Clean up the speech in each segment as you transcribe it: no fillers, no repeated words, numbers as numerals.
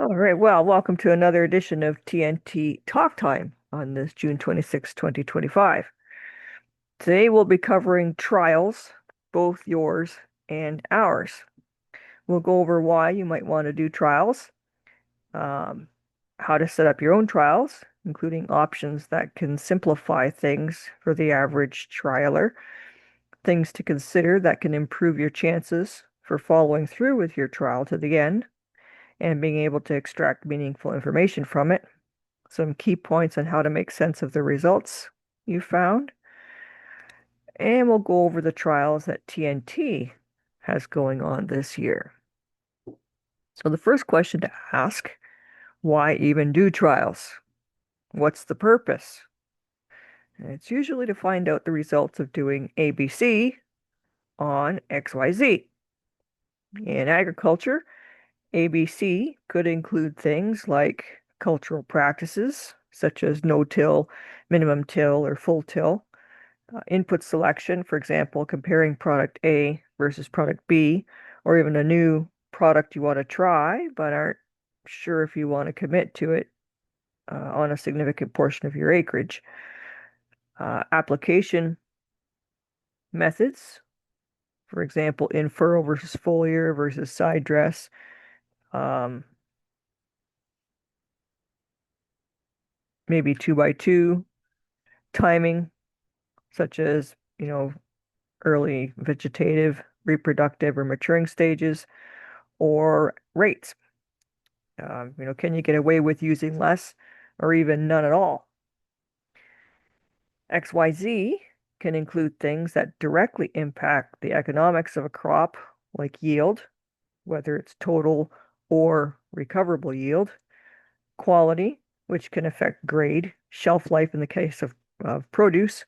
All right, well, welcome to another edition of TNT Talk Time on this June 26, 2025. Today we'll be covering trials, both yours and ours. We'll go over why you might want to do trials, um, how to set up your own trials, including options that can simplify things for the average trialer, things to consider that can improve your chances for following through with your trial to the end and being able to extract meaningful information from it, some key points on how to make sense of the results you found, and we'll go over the trials that TNT has going on this year. So the first question to ask, why even do trials? What's the purpose? And it's usually to find out the results of doing ABC on XYZ. In agriculture, ABC could include things like cultural practices, such as no-till, minimum till, or full till, input selection, for example, comparing product A versus product B, or even a new product you want to try but aren't sure if you want to commit to it on a significant portion of your acreage. Application methods, for example, in furrow versus foliar versus side dress. Um, Maybe 2x2 timing, such as, early vegetative, reproductive, or maturing stages, or rates. Can you get away with using less or even none at all? XYZ can include things that directly impact the economics of a crop, like yield, whether it's total or recoverable yield, quality, which can affect grade, shelf life in the case of produce,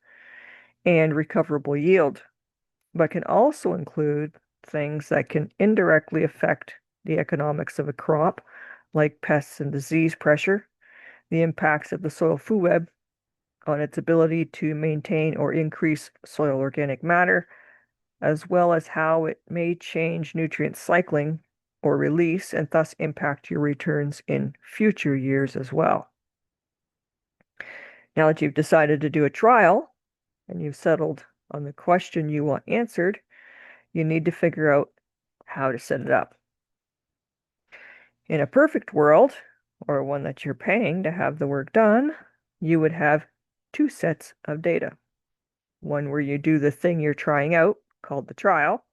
and recoverable yield, but can also include things that can indirectly affect the economics of a crop, like pests and disease pressure, the impacts of the soil food web on its ability to maintain or increase soil organic matter, as well as how it may change nutrient cycling or release and thus impact your returns in future years as well. Now that you've decided to do a trial and you've settled on the question you want answered, you need to figure out how to set it up. In a perfect world, or one that you're paying to have the work done, you would have two sets of data. One where you do the thing you're trying out, called the trial.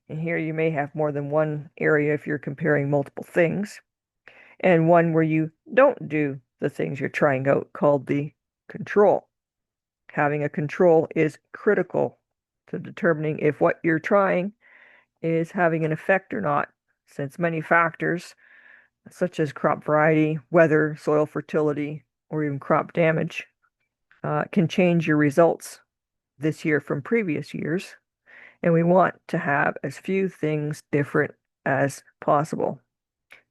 And here you may have more than one area if you're comparing multiple things. And one where you don't do the things you're trying out, called the control. Having a control is critical to determining if what you're trying is having an effect or not, since many factors, such as crop variety, weather, soil fertility, or even crop damage, can change your results this year from previous years. And we want to have as few things different as possible.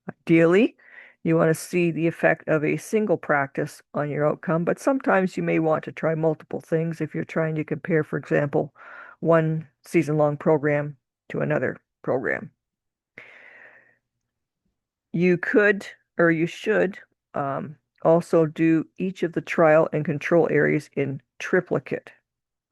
Ideally, you want to see the effect of a single practice on your outcome, but sometimes you may want to try multiple things if you're trying to compare, for example, one season-long program to another program. You could, or you should, also do each of the trial and control areas in triplicate.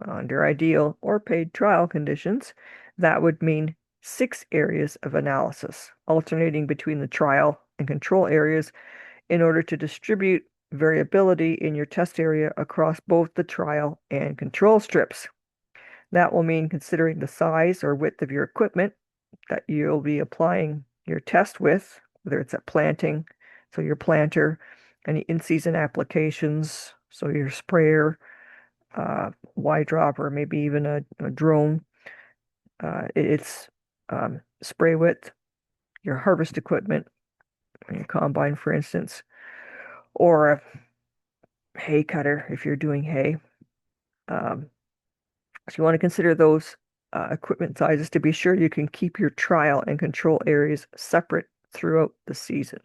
Under ideal or paid trial conditions, that would mean 6 areas of analysis, alternating between the trial and control areas in order to distribute variability in your test area across both the trial and control strips. That will mean considering the size or width of your equipment that you'll be applying your test with, whether it's at planting, so your planter, any in-season applications, so your sprayer, Y dropper, maybe even a drone. It's spray width, your harvest equipment, your combine, for instance, or a hay cutter if you're doing hay. Um, so you want to consider those equipment sizes to be sure you can keep your trial and control areas separate throughout the season.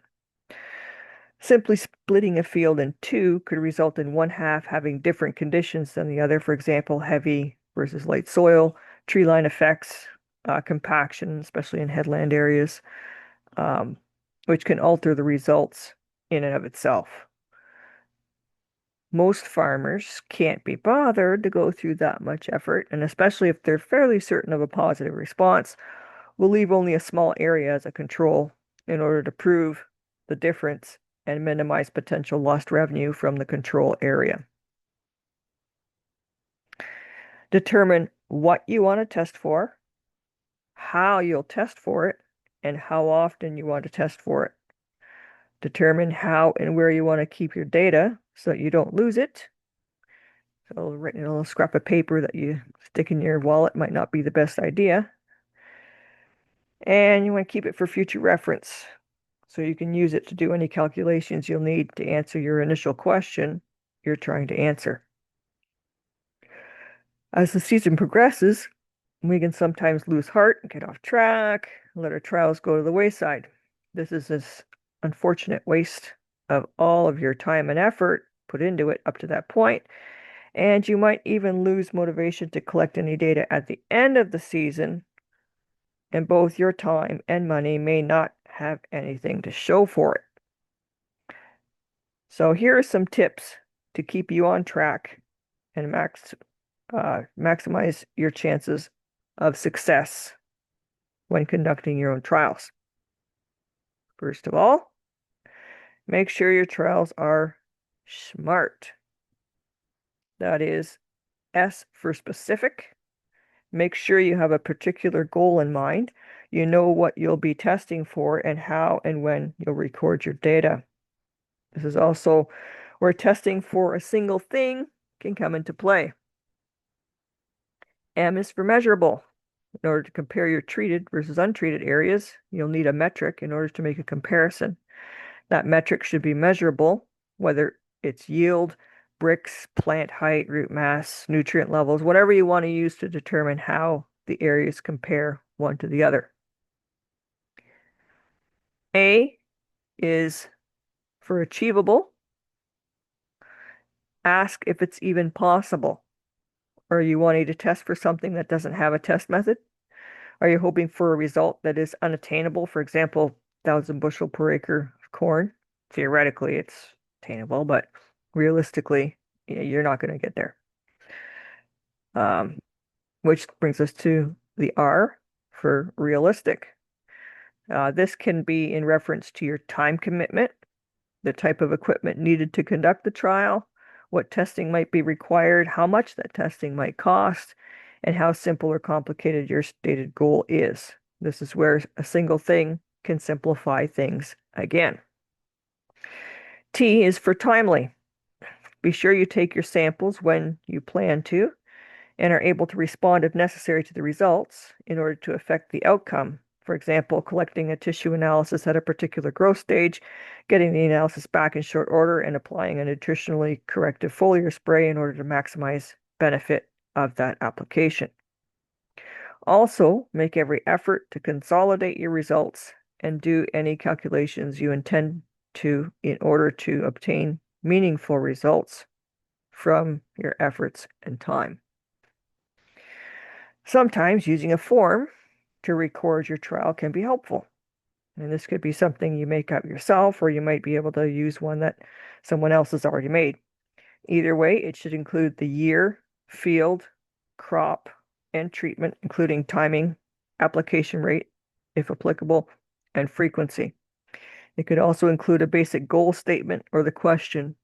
Simply splitting a field in two could result in one half having different conditions than the other. For example, heavy versus light soil, tree line effects, compaction, especially in headland areas, um, which can alter the results in and of itself. Most farmers can't be bothered to go through that much effort, and especially if they're fairly certain of a positive response, will leave only a small area as a control in order to prove the difference and minimize potential lost revenue from the control area. Determine what you want to test for, how you'll test for it, and how often you want to test for it. Determine how and where you want to keep your data so that you don't lose it. So writing a little scrap of paper that you stick in your wallet might not be the best idea. And you want to keep it for future reference so you can use it to do any calculations you'll need to answer your initial question you're trying to answer. As the season progresses, we can sometimes lose heart and get off track, let our trials go to the wayside. This is this unfortunate waste of all of your time and effort put into it up to that point, and you might even lose motivation to collect any data at the end of the season, and both your time and money may not have anything to show for it. So here are some tips to keep you on track and maximize your chances of success when conducting your own trials. First of all, make sure your trials are SMART. That is S for specific. Make sure you have a particular goal in mind. You know what you'll be testing for and how and when you'll record your data. This is also where testing for a single thing can come into play. M is for measurable. In order to compare your treated versus untreated areas, you'll need a metric in order to make a comparison. That metric should be measurable, whether it's yield, Brix, plant height, root mass, nutrient levels, whatever you want to use to determine how the areas compare one to the other. A is for achievable. Ask if it's even possible. Are you wanting to test for something that doesn't have a test method? Are you hoping for a result that is unattainable? For example, 1,000 bushel per acre of corn. Theoretically, it's attainable, but realistically, you're not going to get there. Which brings us to the R for realistic. This can be in reference to your time commitment, the type of equipment needed to conduct the trial, what testing might be required, how much that testing might cost, and how simple or complicated your stated goal is. This is where a single thing can simplify things again. T is for timely. Be sure you take your samples when you plan to and are able to respond if necessary to the results in order to affect the outcome. For example, collecting a tissue analysis at a particular growth stage, getting the analysis back in short order, and applying a nutritionally corrective foliar spray in order to maximize benefit of that application. Also, make every effort to consolidate your results and do any calculations you intend to in order to obtain meaningful results from your efforts and time. Sometimes using a form to record your trial can be helpful. And this could be something you make up yourself, or you might be able to use one that someone else has already made. Either way, it should include the year, field, crop, and treatment, including timing, application rate, if applicable, and frequency. It could also include a basic goal statement or the question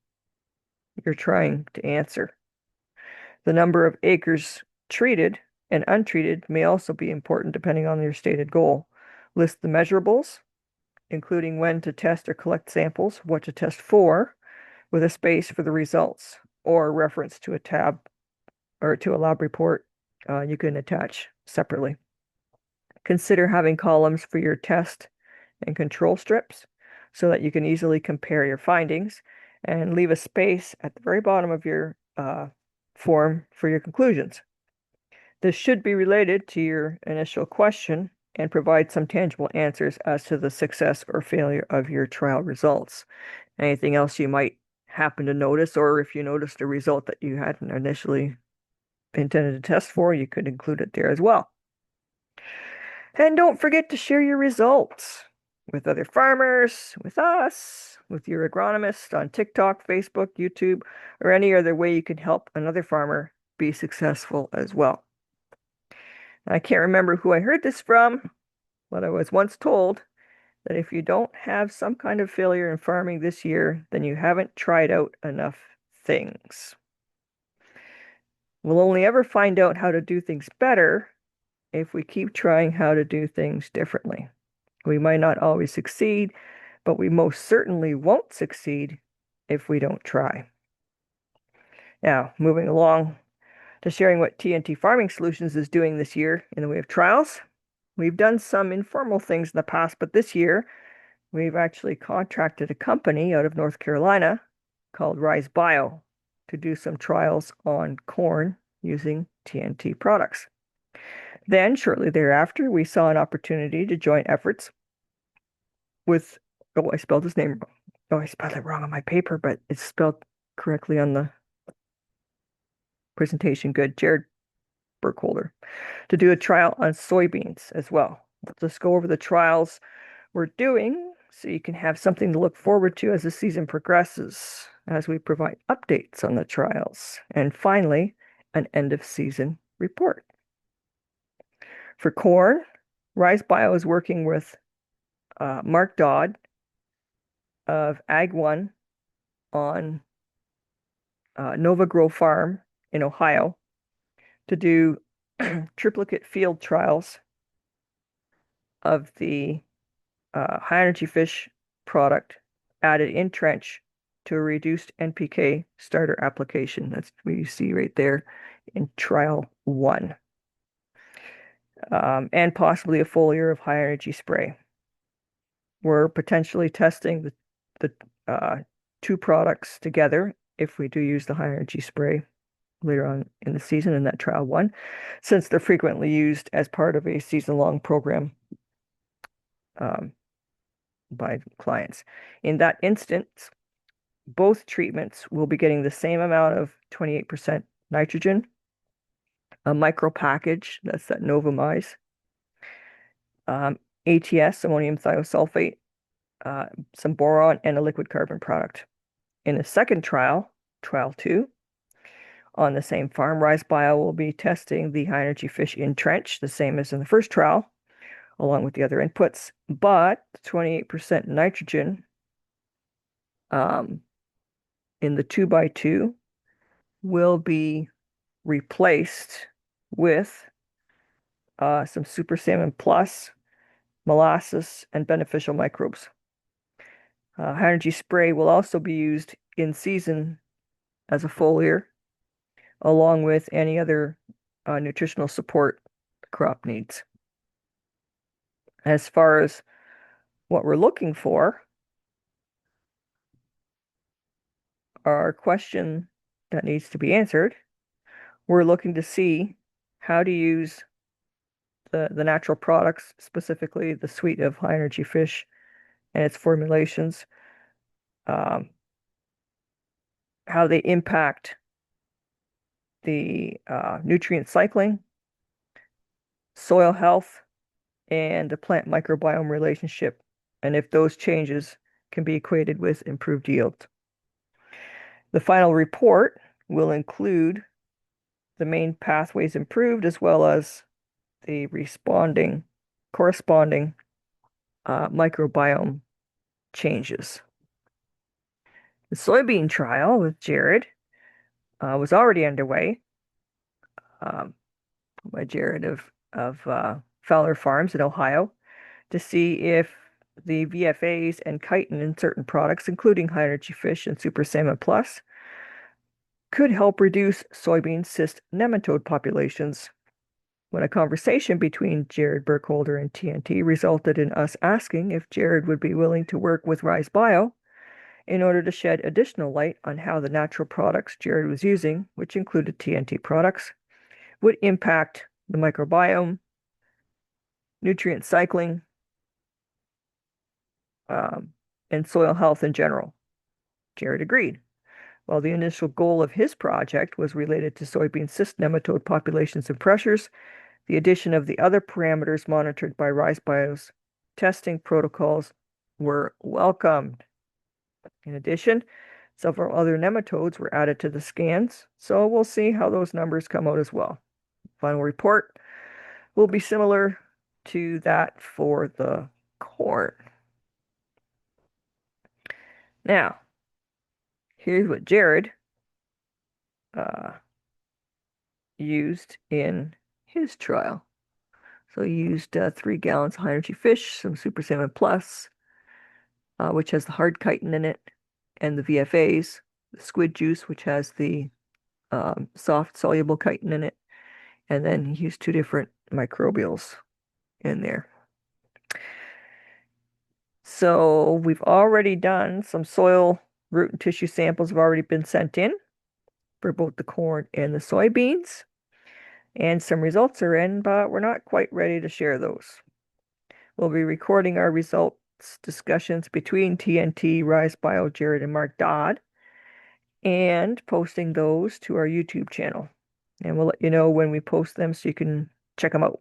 you're trying to answer. The number of acres treated and untreated may also be important depending on your stated goal. List the measurables, including when to test or collect samples, what to test for, with a space for the results, or reference to a tab or to a lab report you can attach separately. Consider having columns for your test and control strips so that you can easily compare your findings, and leave a space at the very bottom of your form for your conclusions. This should be related to your initial question and provide some tangible answers as to the success or failure of your trial results. Anything else you might happen to notice, or if you noticed a result that you hadn't initially intended to test for, you could include it there as well. And don't forget to share your results. with other farmers, with us, with your agronomist on TikTok, Facebook, YouTube, or any other way you can help another farmer be successful as well. I can't remember who I heard this from, but I was once told that if you don't have some kind of failure in farming this year, then you haven't tried out enough things. We'll only ever find out how to do things better if we keep trying how to do things differently. We might not always succeed, but we most certainly won't succeed if we don't try. Now, moving along to sharing what TNT Farming Solutions is doing this year in the way of trials. We've done some informal things in the past, but this year we've actually contracted a company out of North Carolina called Rise Bio to do some trials on corn using TNT products. Then, shortly thereafter, we saw an opportunity to join efforts with, I spelled his name wrong. Oh, I spelled it wrong on my paper, but it's spelled correctly on the presentation. Good. Jared Burkholder, to do a trial on soybeans as well. Let's go over the trials we're doing so you can have something to look forward to as the season progresses, as we provide updates on the trials. And finally, an end of season report. For corn, Rise Bio is working with Mark Dodd of Ag One on Nova Grow Farm in Ohio to do triplicate field trials of the high energy fish product added in trench to a reduced NPK starter application. That's what you see right there in trial 1. And possibly a full year of high energy spray. We're potentially testing the 2 products together if we do use the high energy spray later on in the season in that trial 1, since they're frequently used as part of a season-long program by clients. In that instance, both treatments will be getting the same amount of 28% nitrogen, a micro package, that's that Novamize, ATS, ammonium thiosulfate, some boron, and a liquid carbon product. In the second trial, trial 2, on the same farm, Rise Bio will be testing the high energy fish in trench, the same as in the first trial, along with the other inputs, but 28% nitrogen in the 2x2 will be replaced with some Super Salmon Plus, molasses, and beneficial microbes. High energy spray will also be used in season as a foliar, along with any other nutritional support the crop needs. As far as what we're looking for, our question that needs to be answered, we're looking to see how to use the natural products, specifically the suite of high energy fish and its formulations, how they impact the nutrient cycling, soil health, and the plant microbiome relationship, and if those changes can be equated with improved yield. The final report will include the main pathways improved as well as the corresponding microbiome changes. The soybean trial with Jared was already underway by Jared of Fowler Farms in Ohio to see if the VFAs and chitin in certain products, including high energy fish and Super Salmon Plus, could help reduce soybean cyst nematode populations. When a conversation between Jared Burkholder and TNT resulted in us asking if Jared would be willing to work with Rise Bio in order to shed additional light on how the natural products Jared was using, which included TNT products, would impact the microbiome, nutrient cycling, and soil health in general. Jared agreed. While the initial goal of his project was related to soybean cyst nematode populations and pressures, the addition of the other parameters monitored by Rise Bio's testing protocols were welcomed. In addition, several other nematodes were added to the scans, so we'll see how those numbers come out as well. Final report will be similar to that for the corn. Now, here's what Jared uh, used in his trial. So he used 3 gallons of high energy fish, some Super Salmon Plus, which has the hard chitin in it, and the VFAs, the squid juice, which has the soft soluble chitin in it, and then he used 2 different microbials in there. So we've already done some soil, root, and tissue samples have already been sent in for both the corn and the soybeans. And some results are in, but we're not quite ready to share those. We'll be recording our results discussions between TNT, Rise Bio, Jared, and Mark Dodd, and posting those to our YouTube channel. And we'll let you know when we post them so you can check them out.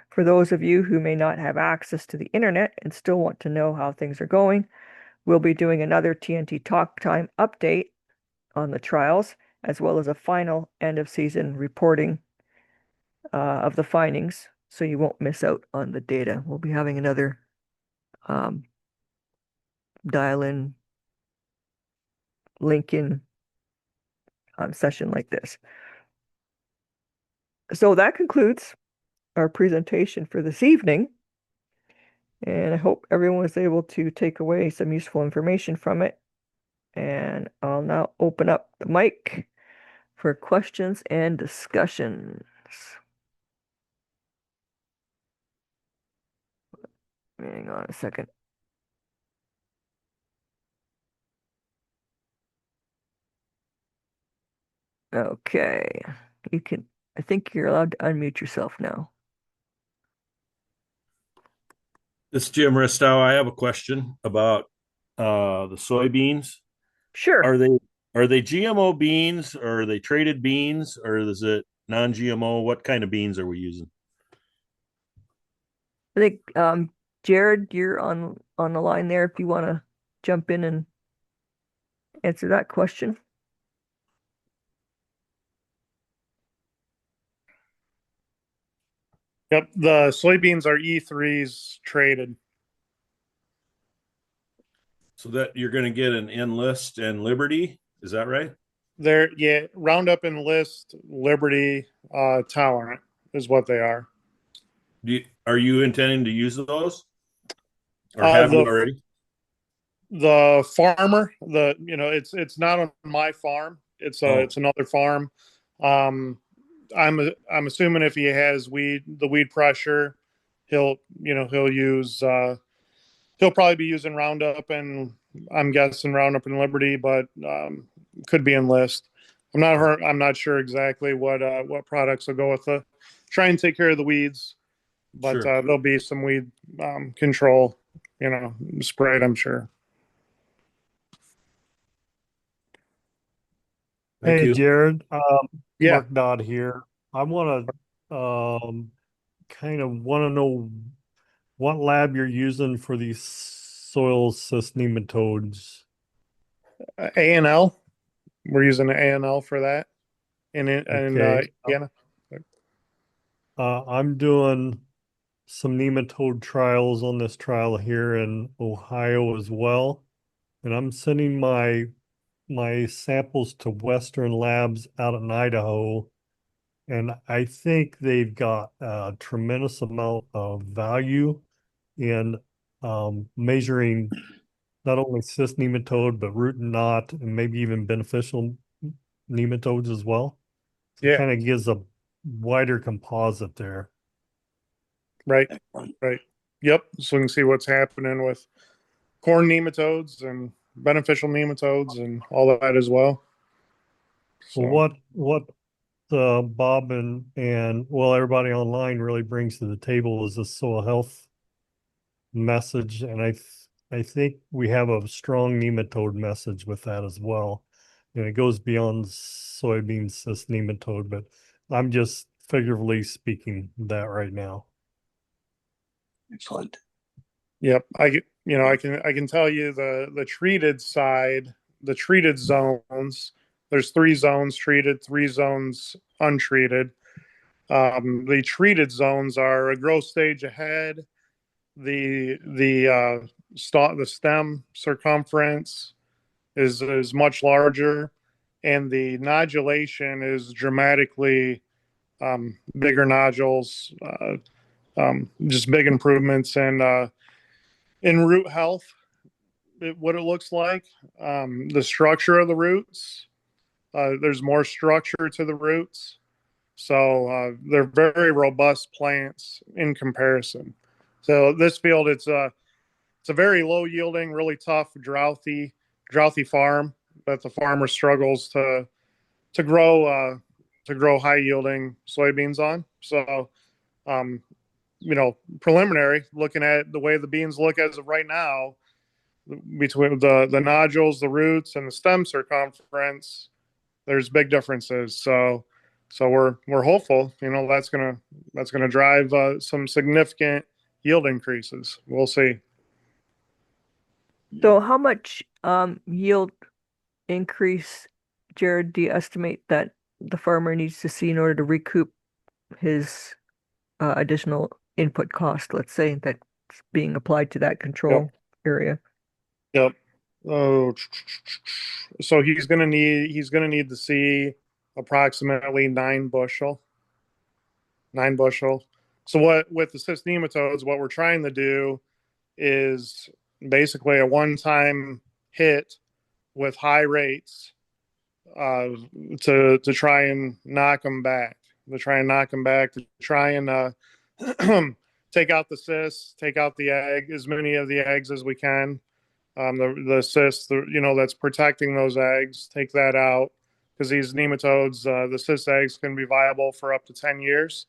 For those of you who may not have access to the internet and still want to know how things are going, we'll be doing another TNT Talk Time update on the trials, as well as a final end of season reporting of the findings, so you won't miss out on the data. We'll be having another dial-in, link-in session like this. So that concludes our presentation for this evening, and I hope everyone was able to take away some useful information from it. And I'll now open up the mic for questions and discussions. Hang on a second. Okay. I think you're allowed to unmute yourself now. This is Jim Ristow. I have a question about the soybeans. Sure. Are they GMO beans, or are they traded beans, or is it non-GMO? What kind of beans are we using? I think Jared, you're on the line there if you want to jump in and answer that question. Yep, the soybeans are E3s traded. So that you're going to get an Enlist and Liberty, is that right? They're Roundup, Enlist, Liberty, tolerant is what they are. Are you intending to use those, or have you already? The farmer, it's not on my farm. It's another farm. I'm assuming if he has the weed pressure, he'll use he'll probably be using Roundup, and I'm guessing Roundup and Liberty, but could be Enlist. I'm not sure exactly what products will go with the try and take care of the weeds, but Sure. there'll be some weed control, sprayed, I'm sure. Thank Hey, you. Jared. Yeah. Mark Dodd here. I want to kind of want to know what lab you're using for these soil cyst nematodes. A&L. We're using A&L for that. Okay. Indiana. I'm doing some nematode trials on this trial here in Ohio as well, and I'm sending my samples to Western Labs out in Idaho. And I think they've got a tremendous amount of value in measuring not only cyst nematode, but root and knot, and maybe even beneficial nematodes as well. So it Yeah. kind of gives a wider composite there. Right. Right. Yep. So we can see what's happening with corn nematodes and beneficial nematodes and all that as well. So what Bob and well, everybody online really brings to the table is the soil health message, and I think we have a strong nematode message with that as well, and it goes beyond soybean cyst nematode, but I'm just figuratively speaking that right now. Excellent. Yep. I can tell you the treated side, the treated zones. There's 3 zones treated, 3 zones untreated. The treated zones are a growth stage ahead. The stem circumference is much larger, and the nodulation is dramatically bigger nodules. Just big improvements in root health. What it looks like, the structure of the roots. There's more structure to the roots, so they're very robust plants in comparison. So this field, it's a very low yielding, really tough, drouthy farm that the farmer struggles to grow high yielding soybeans on. So, um, preliminary, looking at the way the beans look as of right now, between the nodules, the roots, and the stem circumference, there's big differences. So we're hopeful. That's gonna drive some significant yield increases. We'll see. So how much yield increase, Jared, do you estimate that the farmer needs to see in order to recoup his additional input cost, let's say, that's being applied to that control area? Yep. Oh, so he's gonna need to see approximately 9 bushel. 9 bushel. So what with the cyst nematodes, what we're trying to do is basically a one-time hit with high rates to try and knock them back. To try and take out the cysts, take out the egg, as many of the eggs as we can. The cyst, that's protecting those eggs, take that out, because these nematodes, the cyst eggs can be viable for up to 10 years.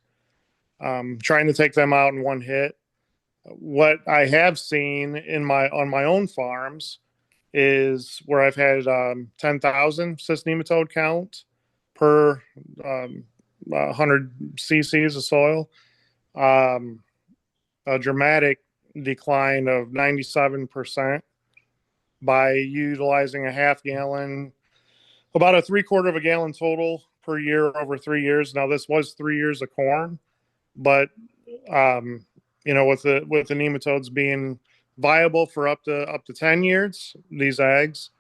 Trying to take them out in one hit. What I have seen on my own farms is where I've had 10,000 cyst nematode count per 100 cc's of soil. A dramatic decline of 97% by utilizing a half gallon, about a 3/4 of a gallon total per year over 3 years. Now this was 3 years of corn, but with the nematodes being viable for up to 10 years, these eggs,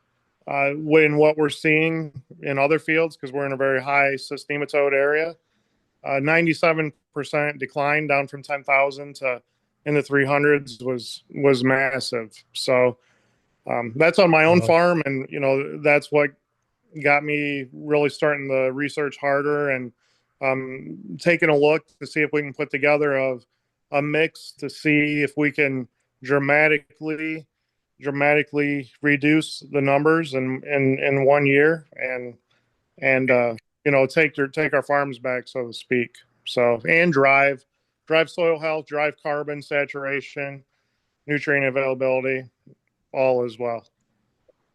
when what we're seeing in other fields, because we're in a very high cyst nematode area, 97% decline down from 10,000 to in the 300s was massive. So that's on my own farm, and that's what got me really starting the research harder and taking a look to see if we can put together a mix to see if we can dramatically reduce the numbers in 1 year and take our farms back, so to speak. So, and drive soil health, drive carbon saturation, nutrient availability, all as well.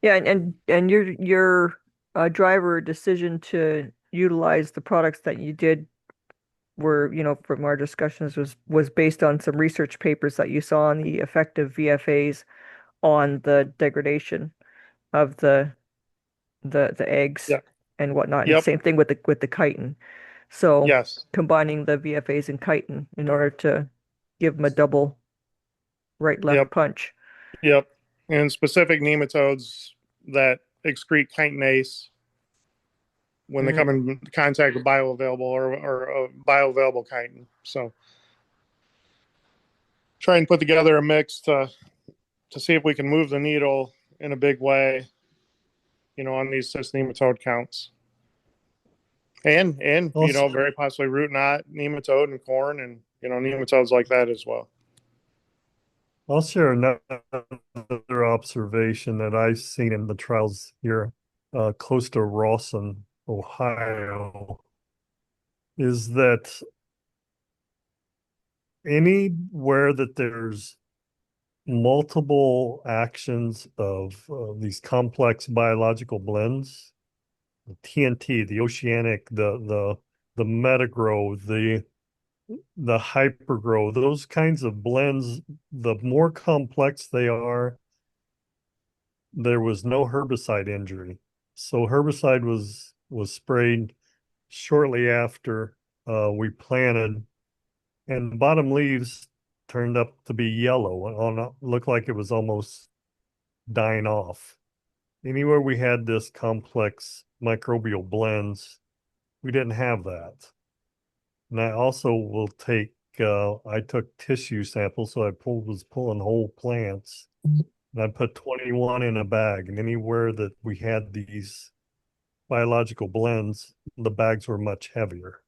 Yeah, and your driver decision to utilize the products that you did were, from our discussions, was based on some research papers that you saw on the effect of VFAs on the degradation of the eggs Yeah. and whatnot. Yep. And same thing with the chitin. So Yes. combining the VFAs and chitin in order to give them a double right-left Yep. punch. Yep. And specific nematodes that excrete chitinase when they come in contact with bioavailable or bioavailable chitin. So try and put together a mix to see if we can move the needle in a big way, on these cyst nematode counts. And Also, very possibly root knot nematode and corn and nematodes like that as well. I'll share another observation that I've seen in the trials here close to Rawson, Ohio, is that anywhere that there's multiple actions of these complex biological blends, the TNT, the oceanic, the metagrow, the the hypergrow, those kinds of blends, the more complex they are, there was no herbicide injury. So herbicide was sprayed shortly after we planted, and the bottom leaves turned up to be yellow. Looked like it was almost dying off. Anywhere we had this complex microbial blends, we didn't have that. And I also will take, I took tissue samples, so was pulling whole plants. And I put 21 in a bag. And anywhere that we had these biological blends, the bags were much heavier.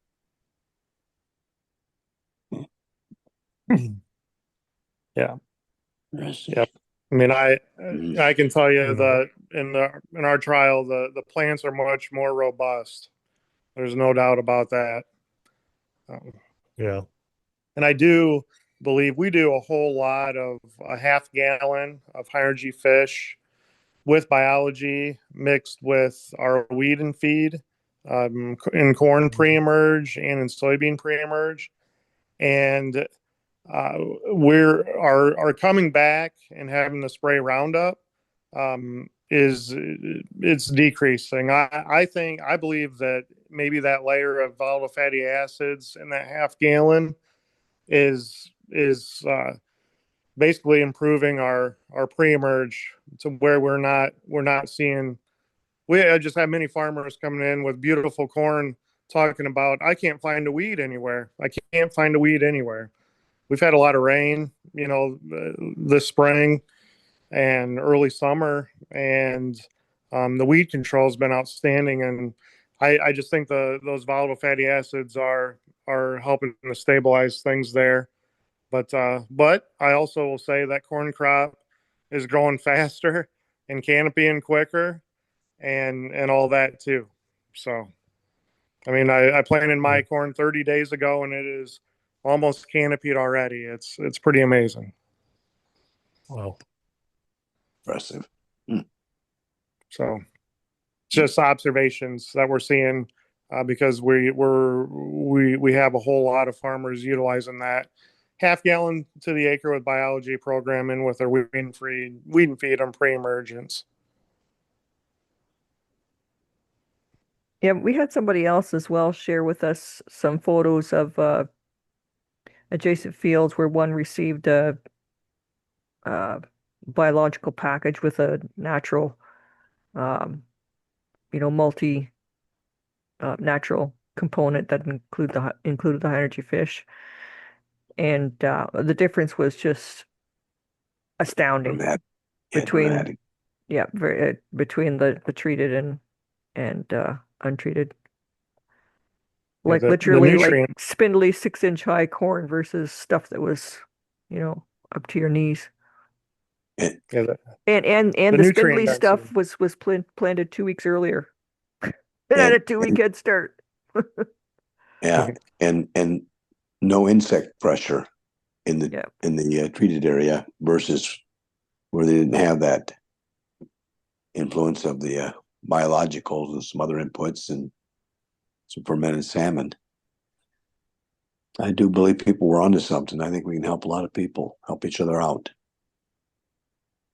Yeah. Yes. Yep. I mean, I can tell you Mhm. that in our trial, the plants are much more robust. There's no doubt about that. Yeah. And I do believe we do a whole lot of a half gallon of high energy fish with biology mixed with our weed and feed in corn pre-emerge and in soybean pre-emerge. And we're our coming back and having to spray Roundup is it's decreasing. I believe that maybe that layer of volatile fatty acids in that half gallon is basically improving our pre-emerge to where we're not seeing. I just have many farmers coming in with beautiful corn talking about I can't find a weed anywhere. I can't find a weed anywhere. We've had a lot of rain, this spring and early summer, and the weed control has been outstanding. And I just think those volatile fatty acids are helping to stabilize things there. But I also will say that corn crop is growing faster and canopying quicker and all that too. So I mean, I planted my corn 30 days ago, and it is almost canopied already. It's pretty amazing. Wow. Impressive. So just observations that we're seeing because we have a whole lot of farmers utilizing that half gallon to the acre with biology program and with their weed and feed on pre-emergence. Yeah, we had somebody else as well share with us some photos of adjacent fields where one received a biological package with a natural, um, multi natural component that included the high energy fish, and the difference was just astounding Dramatic. Yeah, between dramatic. between the treated and untreated. Yeah, Like the literally like nutrient. spindly 6-inch high corn versus stuff that was, up to your knees. And, Yeah, And the the nutrient spindly density. stuff was planted 2 weeks earlier. It had a and, 2 week and head start. yeah, and no insect pressure in Yeah. the treated area versus where they didn't have that influence of the biologicals and some other inputs and some fermented salmon. I do believe people were onto something. I think we can help a lot of people, help each other out.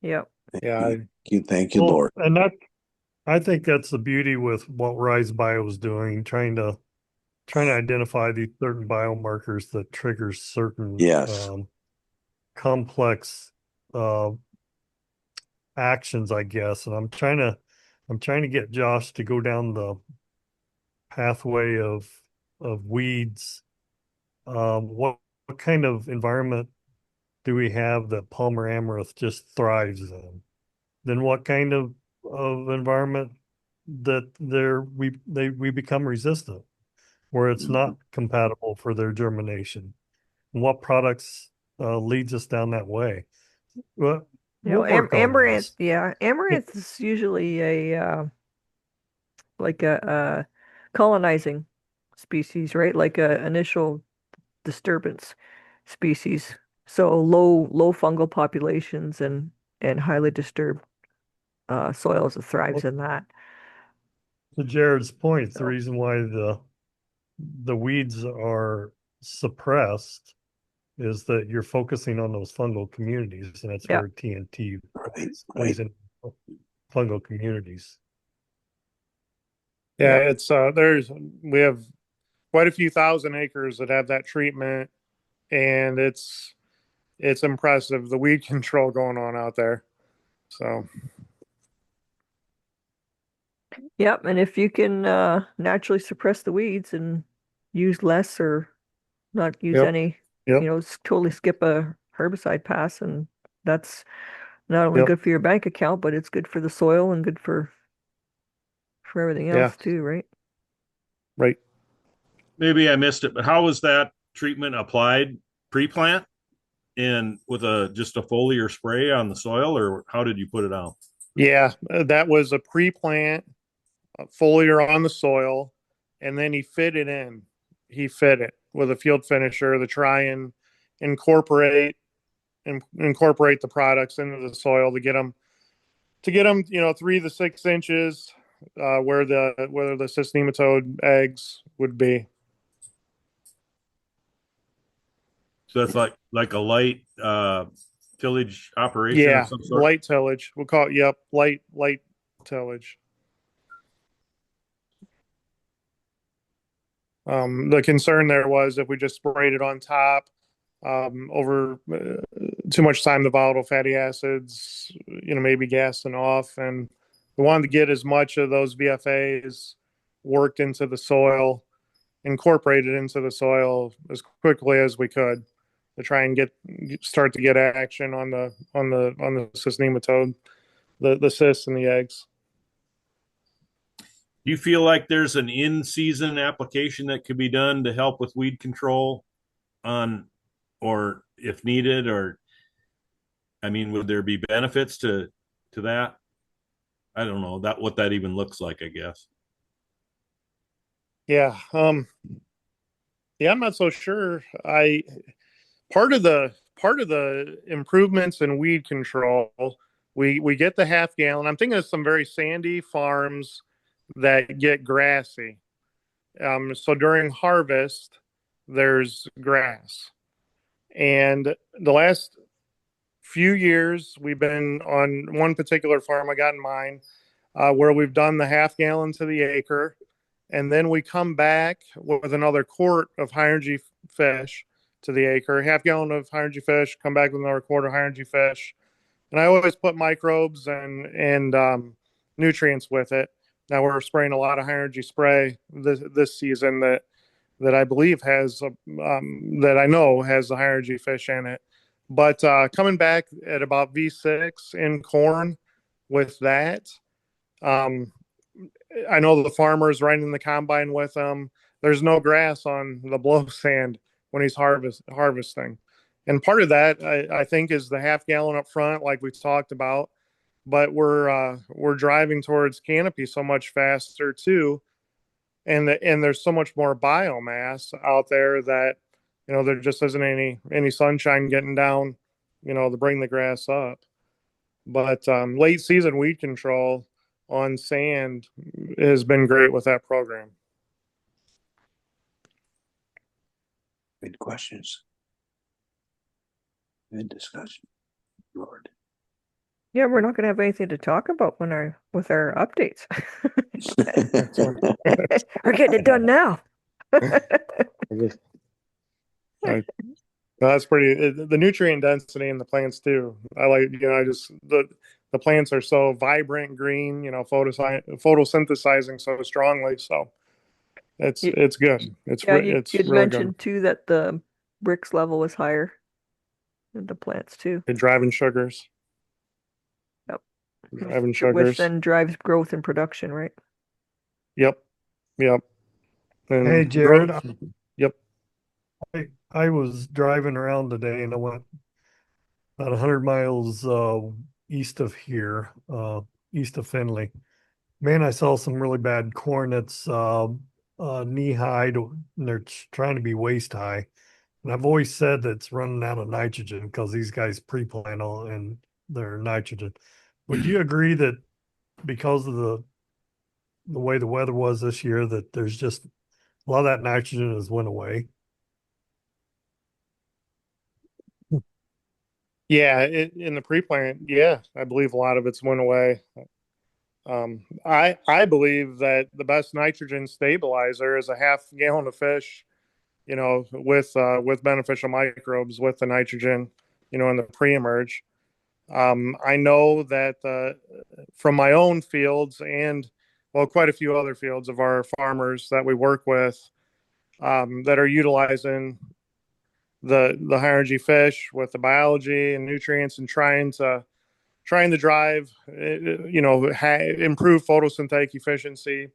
Yeah. Yeah, Thank you, Well, Lord. and I think that's the beauty with what Rise Bio is doing, trying to identify these certain biomarkers that triggers certain Yes. complex uh, actions, I guess. And I'm trying to get Josh to go down the pathway of weeds. What kind of environment do we have that Palmer amaranth just thrives in? Then what kind of environment that we become resistant, where it's not compatible for their germination? And what products leads us down that way? Well, we'll work on Amaranth, this. yeah, amaranth is usually a like a colonizing species, right? Like a initial disturbance species. So low fungal populations and highly disturbed soils, it thrives Well, in that. to Jared's point, the So reason why the weeds are suppressed is that you're focusing on those fungal communities, and that's Yeah. where TNT Right, plays right. in fungal communities. Yeah, Yeah. it's we have quite a few thousand acres that have that treatment, and it's impressive the weed control going on out there. So Yep. And if you can naturally suppress the weeds and use less or not use yep, any, yep, totally skip a herbicide pass, and that's not only yep, good for your bank account, but it's good for the soil and good for everything yeah, else too, right? right. Maybe I missed it, but how was that treatment applied pre-plant and with just a foliar spray on the soil, or how did you put it out? Yeah, that was a pre-plant foliar on the soil, and then he fit it in. He fit it with a field finisher to try and incorporate incorporate the products into the soil to get them 3 to 6 inches where the cyst nematode eggs would be. So that's like a light tillage operation of Yeah, some sort. light tillage. We'll call it. Yep, light tillage. The concern there was if we just sprayed it on top over too much time, the volatile fatty acids, maybe gassing off, and we wanted to get as much of those VFAs worked into the soil, incorporated into the soil as quickly as we could to try and start to get action on the cyst nematode, the cysts and the eggs. Do you feel like there's an in-season application that could be done to help with weed control on, or if needed, or I mean, would there be benefits to that? I don't know what that even looks like, I guess. Yeah. Yeah, I'm not so sure. Part of the improvements in weed control, we get the half gallon. I'm thinking of some very sandy farms that get grassy. So during harvest, there's grass. And the last few years, we've been on one particular farm I got in mind where we've done the half gallon to the acre. And then we come back with another quart of high energy fish to the acre, half gallon of high energy fish, come back with another quart of high energy fish. And I always put microbes and nutrients with it. Now we're spraying a lot of high energy spray this season that I believe has that I know has the high energy fish in it. But coming back at about V6 in corn with that, um, I know the farmer's riding the combine with them. There's no grass on the blow sand when he's harvesting. And part of that, I think, is the half gallon up front, like we talked about. But we're driving towards canopy so much faster too, and there's so much more biomass out there that there just isn't any sunshine getting down, to bring the grass up. But late season weed control on sand has been great with that program. Good questions. Good discussion. Lord. Yeah, we're not going to have anything to talk about with our updates. We're getting it done now. Right. That's pretty. The nutrient density in the plants too. I like. The plants are so vibrant green. Photosynthesizing so strongly. So it's good. It's Yeah, it's you'd really good. mentioned too that the Brix level was higher in the plants too. And driving sugars. Yep. Driving Which sugars. then drives growth and production, right? Yep. Yep. And Hey, Jared, Yep. I was driving around today and I went about 100 miles east of here, east of Findlay. Man, I saw some really bad corn that's knee high and they're trying to be waist high. And I've always said that it's running out of nitrogen because these guys pre-plant all in their nitrogen. Would you agree that because of the way the weather was this year, that there's just a lot of that nitrogen has went away? Yeah, in the pre-plant, yeah, I believe a lot of it's went away. I believe that the best nitrogen stabilizer is a half gallon of fish, with beneficial microbes with the nitrogen, in the pre-emerge. I know that from my own fields and well, quite a few other fields of our farmers that we work with that are utilizing the high energy fish with the biology and nutrients and trying to drive, improve photosynthetic efficiency,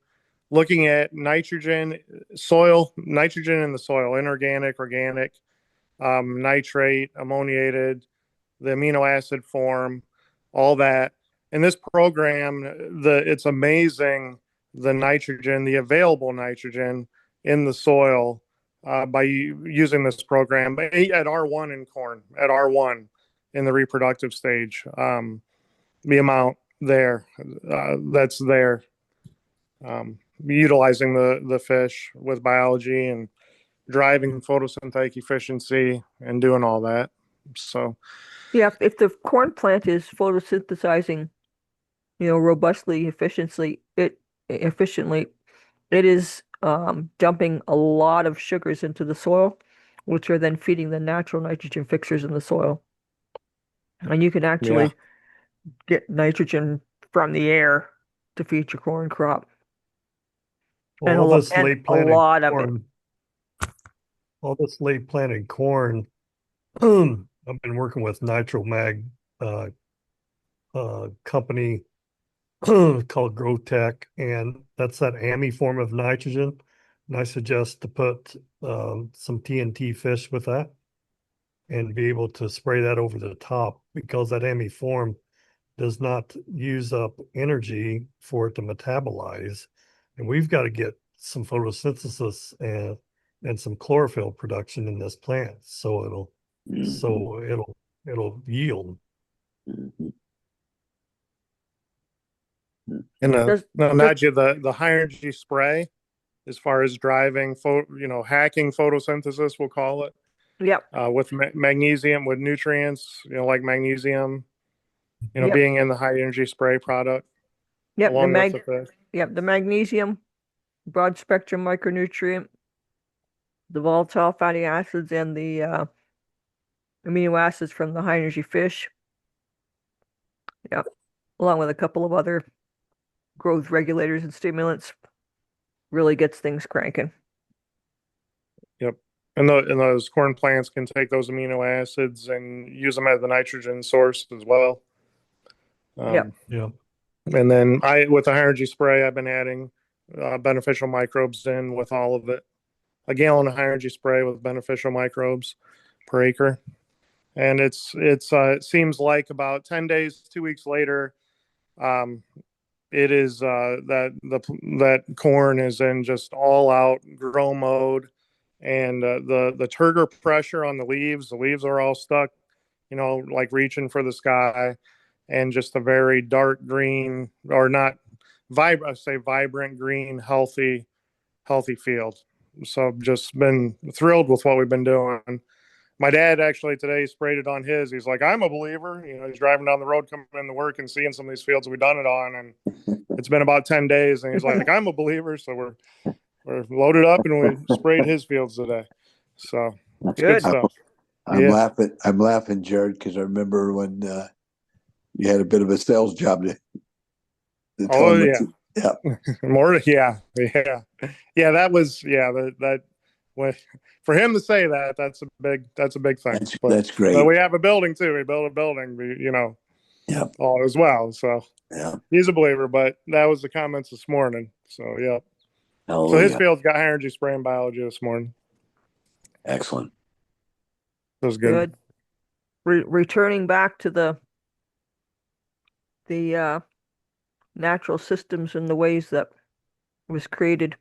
looking at nitrogen in the soil, inorganic, organic, nitrate, ammoniated, the amino acid form, all that. In this program, it's amazing the available nitrogen in the soil by using this program at R1 in corn, at R1 in the reproductive stage. The amount that's there, utilizing the fish with biology and driving photosynthetic efficiency and doing all that. So, Yeah, if the corn plant is photosynthesizing, robustly, efficiently, it is dumping a lot of sugars into the soil, which are then feeding the natural nitrogen fixers in the soil. And you can yeah. actually get nitrogen from the air to feed your corn crop, and All this and late a planted lot of it. corn, all this late planted corn, I've been working with Nitromag, uh, company called GrowTech, and that's that AMI form of nitrogen. And I suggest to put some TNT fish with that and be able to spray that over the top, because that AMI form does not use up energy for it to metabolize. And we've got to get some photosynthesis and some chlorophyll production in this plant so it'll Mhm, so it'll yield. mhm, And Does no, does Nadia, the high energy spray, as far as driving, hacking photosynthesis, we'll call it, Yep, with magnesium, with nutrients, like magnesium, yep, being in the high energy spray product yep. along with the fish. The magnesium, broad spectrum micronutrient, the volatile fatty acids, and the amino acids from the high energy fish. Yep, along with a couple of other growth regulators and stimulants, really gets things cranking. Yep. And those corn plants can take those amino acids and use them as the nitrogen source as well. Yep, Um, Yeah. and then with the high energy spray, I've been adding beneficial microbes in with all of it. A gallon of high energy spray with beneficial microbes per acre. And it seems like about 10 days, 2 weeks later, um, it is that corn is in just all out grow mode, and the turgor pressure on the leaves are all stuck, like reaching for the sky, and just a very dark green, or not vibrant, I say vibrant green, healthy field. So just been thrilled with what we've been doing. My dad actually today sprayed it on his. He's like, I'm a believer. He's driving down the road coming into work and seeing some of these fields we've done it on, and it's been about 10 days, and he's like, I'm a believer. So we're loaded up and we sprayed his fields today. So it's good good. I'm, stuff. I'm Yeah. laughing. I'm laughing, Jared, because I remember when you had a bit of a sales job to tell Oh them. yeah. Yeah, More. Yeah. Yeah. Yeah. That was, yeah, that when, for him to say that, that's a big thing. that's But great. we have a building too. We built a building, Yeah, all as well. So yeah. he's a believer, but that was the comments this morning. So yeah. So his Hallelujah. field's got high energy spraying biology this morning. Excellent. It was good. Good. Returning back to the natural systems and the ways that it was created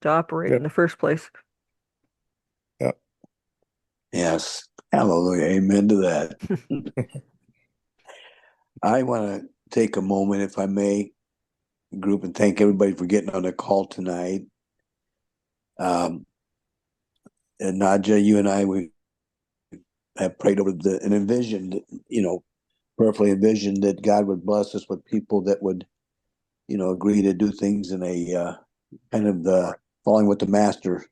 to operate Yeah. in the first place. Yeah. Yes. Hallelujah. Amen to that. I want to take a moment, if I may, group, and thank everybody for getting on the call tonight. And Nadia, you and I, we have prayed over and envisioned, prayerfully envisioned that God would bless us with people that would, agree to do things in a kind of following what the master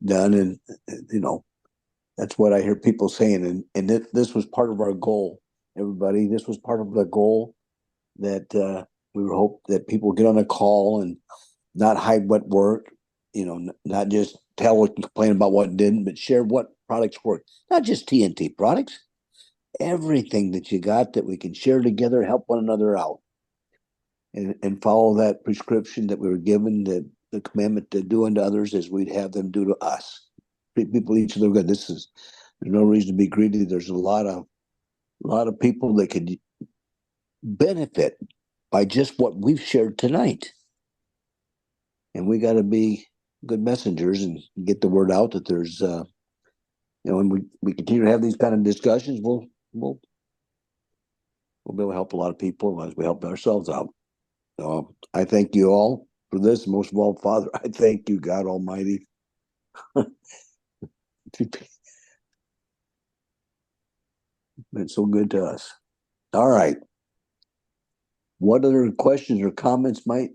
done, and that's what I hear people saying, and this was part of our goal. Everybody, this was part of the goal that we would hope that people get on a call and not hide what worked, not just tell and complain about what didn't, but share what products work. Not just TNT products, everything that you got that we can share together, help one another out, and follow that prescription that we were given, the commandment to do unto others as we'd have them do to us. Treat people each other good. There's no reason to be greedy. There's a lot of people that could benefit by just what we've shared tonight. And we got to be good messengers and get the word out that there's, when we continue to have these kind of discussions, we'll be able to help a lot of people as we help ourselves out. So I thank you all for this. Most of all, Father, I thank you, God Almighty. Been so good to us. All right. What other questions or comments might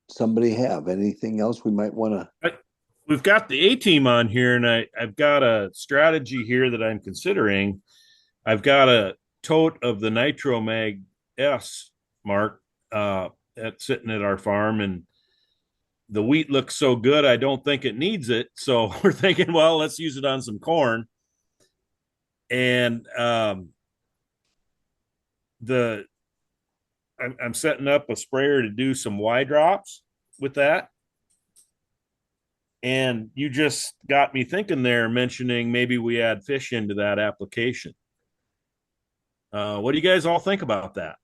somebody have? Anything else we might want to? We've got the A-team on here, and I've got a strategy here that I'm considering. I've got a tote of the Nitromag S, Mark, that's sitting at our farm, and the wheat looks so good, I don't think it needs it. So we're thinking, well, let's use it on some corn. And I'm setting up a sprayer to do some Y drops with that. And you just got me thinking there, mentioning maybe we add fish into that application. What do you guys all think about that?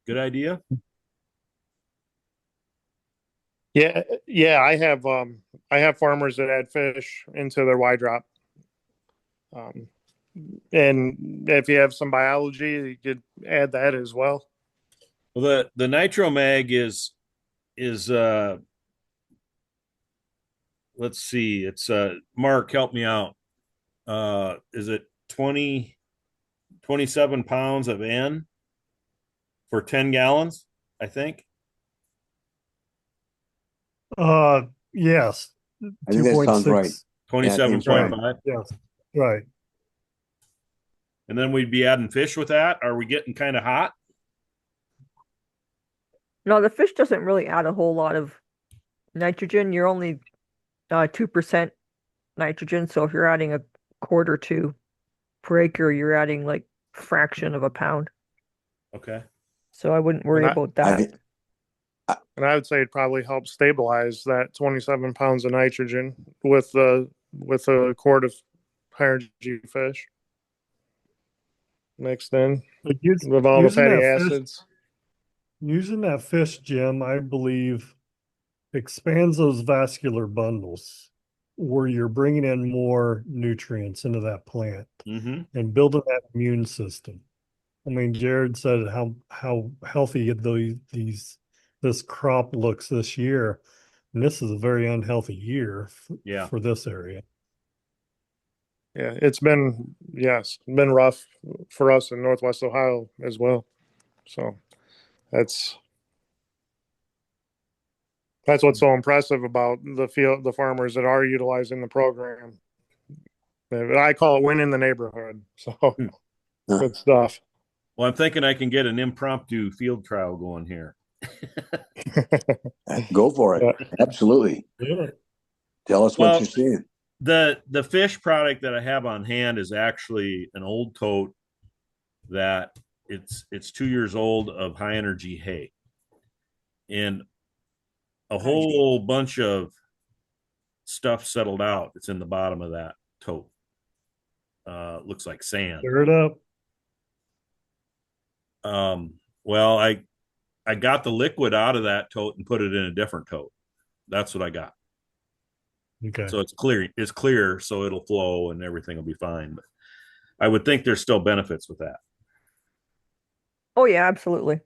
Good idea? Yeah. I have farmers that add fish into their Y drop. And if you have some biology, you could add that as well. Well, the Nitromag is let's see, it's Mark, help me out. Is it 27 pounds of N for 10 gallons, I think? Yes. I think that sounds right. 27.5. Yes, right. And then we'd be adding fish with that. Are we getting kind of hot? No, the fish doesn't really add a whole lot of nitrogen. You're only 2% nitrogen. So if you're adding a quart or two per acre, you're adding like fraction of a pound. Okay. So I wouldn't worry about that. And I would say it probably helps stabilize that 27 pounds of nitrogen with a quart of high energy fish mixed in But with all the using fatty that fish- acids. Using that fish, Jim, I believe expands those vascular bundles where you're bringing in more nutrients into that plant Mm-hmm. and building that immune system. I mean, Jared said how healthy this crop looks this year, and this is a very unhealthy year for this area. Yeah, it's been rough for us in Northwest Ohio as well. So that's what's so impressive about the farmers that are utilizing the program. I call it winning the neighborhood. So good stuff. Well, I'm thinking I can get an impromptu field trial going here. Go for it. Yeah. Absolutely. Yeah. Tell us what you're seeing. The fish product that I have on hand is actually an old tote that it's 2 years old of high energy hay. And a whole bunch of stuff settled out. It's in the bottom of that tote. Looks like sand. Stir it up. Well, I got the liquid out of that tote and put it in a different tote. That's what I got. Okay. So it's clear, so it'll flow and everything will be fine. But I would think there's still benefits with that. Oh yeah, absolutely.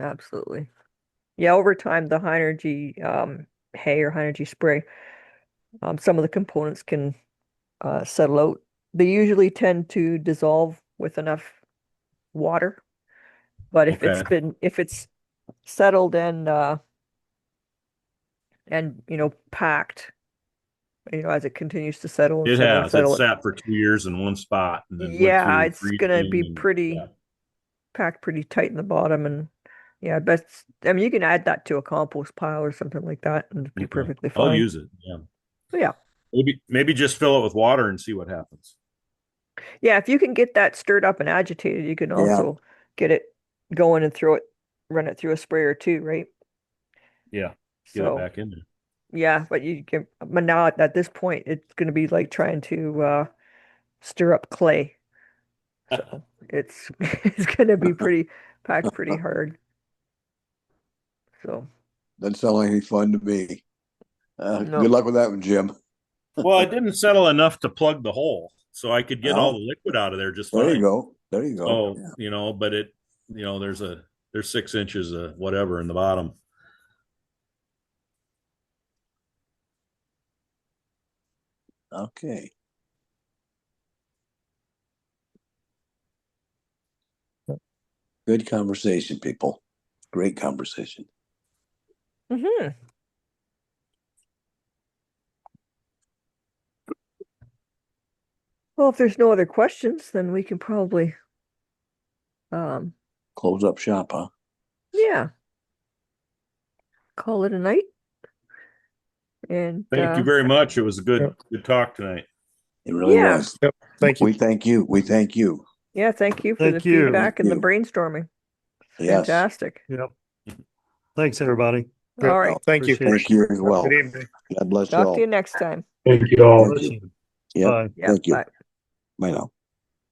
Absolutely. Yeah, over time the high energy hay or high energy spray, some of the components can settle out. They usually tend to dissolve with enough water. But if Okay. if it's settled and packed, as it continues to settle and It settle and has. It's settle, sat for 2 years in one spot and then went yeah, through it's gonna freezing be and pretty yeah. packed pretty tight in the bottom. And yeah, best, I mean, you can add that to a compost pile or something like that and it'd be Okay. perfectly I'll fine. use it. Yeah. Yeah. Maybe just fill it with water and see what happens. Yeah, if you can get that stirred up and agitated, you can Yeah. also get it going and run it through a sprayer too, right? Yeah. Get it So back in there. yeah, but now at this point, it's going to be like trying to stir up clay. So it's it's going to be packed pretty hard. So Doesn't sound like any fun to me. no, Good luck with that one, Jim. Well, it didn't settle enough to plug the hole, so I could get all Oh, the liquid out of there just there you fine. go. There you go. So, Yeah. but there's 6 inches of whatever in the bottom. Okay. Good conversation, people. Great conversation. hmm Well, if there's no other questions, then we can probably, Close up shop, huh? yeah, call it a night. And Thank you very much. It was a Yep. good talk tonight. It really Yeah. was. Yep. Thank you. We thank you. We thank you. yeah, thank you for the Thank you. feedback and the you. brainstorming. Yes. Fantastic. Yep. Thanks, everybody. Great. All right. Thank you. Appreciate Thank you as well. Good evening. God bless you Talk all. to you next time. Thank you all. Thank you. it. Yep. Bye. Yeah, Thank you. bye. Bye now.